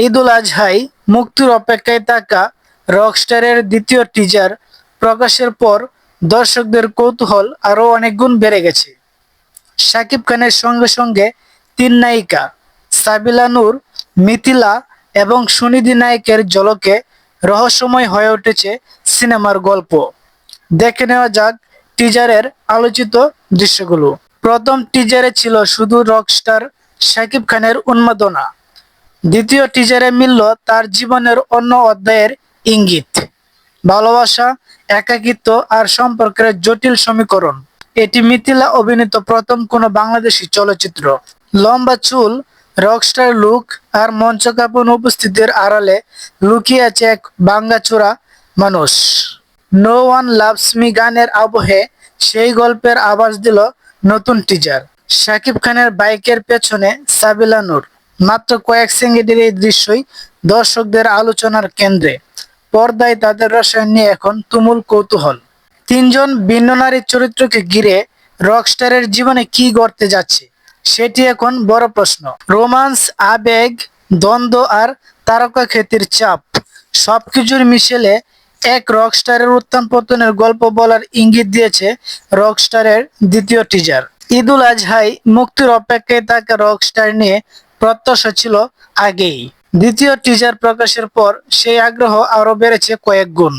ঈদুল আজহায় মুক্তির অপেক্ষায় থাকা রকস্টারের দ্বিতীয় টিজার প্রকাশের পর দর্শকদের কৌতূহল আরও অনেক গুণ বেড়ে গেছে। শাকিব খানের সঙ্গে সঙ্গে তিন নায়িকা সাবিলা নূর, মিথিলা এবং সুনিধি নায়কের ঝলকে রহস্যময় হয়ে উঠেছে সিনেমার গল্প। দেখে নেওয়া যাক টিজারের আলোচিত দৃশ্যগুলো। প্রথম টিজারে ছিল শুধু রকস্টার শাকিব খানের উন্মাদনা। দ্বিতীয় টিজারে মিলল তার জীবনের অন্য অধ্যায়ের ইঙ্গিত, ভালোবাসা, একাকিত্ব আর সম্পর্কের জটিল সমীকরণ। এটি মিথিলা অভিনীত প্রথম কোনো বাংলাদেশি চলচ্চিত্র। লম্বা চুল, রকস্টার লুক আর মঞ্চকাপন উপস্থিতির আড়ালে লুকিয়ে আছে এক ভাঙাচোরা মানুষ। নো ওয়ান লাভস মি গানের আবহে সেই গল্পের আভাস দিল নতুন টিজার। শাকিব খানের বাইকের পেছনে সাবিলা নূর। মাত্র কয়েক সেকেন্ডের এই দৃশ্যই দর্শকদের আলোচনার কেন্দ্রে। পর্দায় তাদের রসায়ন নিয়ে এখন তুমুল কৌতূহল। তিনজন ভিন্ন নারীর চরিত্রকে ঘিরে রকস্টারের জীবনে কি ঘটতে যাচ্ছে সেটি এখন বড় প্রশ্ন। রোমান্স, আবেগ, দ্বন্দ্ব আর তারকা খ্যাতির চাপ সবকিছুর মিশেলে এক রকস্টারের উত্থান পতনের গল্প বলার ইঙ্গিত দিয়েছে রকস্টারের দ্বিতীয় টিজার। ঈদুল আজহায় মুক্তির অপেক্ষায় থাকা রকস্টার নিয়ে প্রত্যাশা ছিল আগেই। দ্বিতীয় টিজার প্রকাশের পর সেই আগ্রহ আরো বেড়েছে কয়েক গুণ।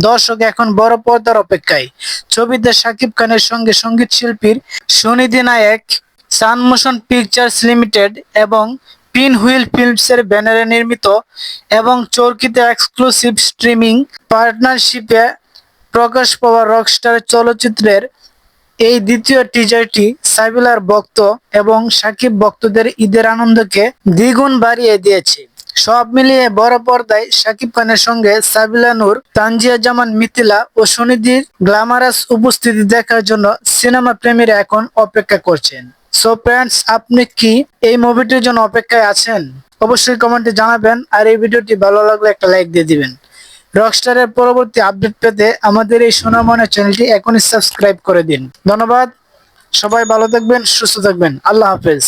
দর্শক এখন বড় পর্দার অপেক্ষায়। ছবিতে শাকিব খানের সঙ্গে সঙ্গীত শিল্পীর সুনিধি নায়ক, সান মোশন পিকচার্স লিমিটেড এবং পিন হুইল ফিল্মসের ব্যানারে নির্মিত এবং চরকিতে এক্সক্লুসিভ স্ট্রিমিং পার্টনারশিপে প্রকাশ পাওয়া রকস্টার চলচ্চিত্রের এই দ্বিতীয় টিজারটি সাবিলার ভক্ত এবং শাকিব ভক্তদের ঈদের আনন্দকে দ্বিগুণ বাড়িয়ে দিয়েছে। সব মিলিয়ে বড় পর্দায় শাকিব খানের সঙ্গে সাবিলা নূর, তানজিয়া জামান, মিথিলা ও সুনিধির গ্ল্যামারাস উপস্থিতি দেখার জন্য সিনেমা প্রেমীরা এখন অপেক্ষা করছেন। সো ফ্রেন্ডস, আপনি কি এই মুভিটির জন্য অপেক্ষায় আছেন? অবশ্যই কমেন্টে জানাবেন, আর এই ভিডিওটি ভালো লাগলে একটা লাইক দিয়ে দিবেন। রকস্টারের পরবর্তী আপডেট পেতে আমাদের এই সোনামণি চ্যানেলটি এখনই সাবস্ক্রাইব করে দিন। ধন্যবাদ। সবাই ভালো থাকবেন, সুস্থ থাকবেন। আল্লাহ হাফেজ।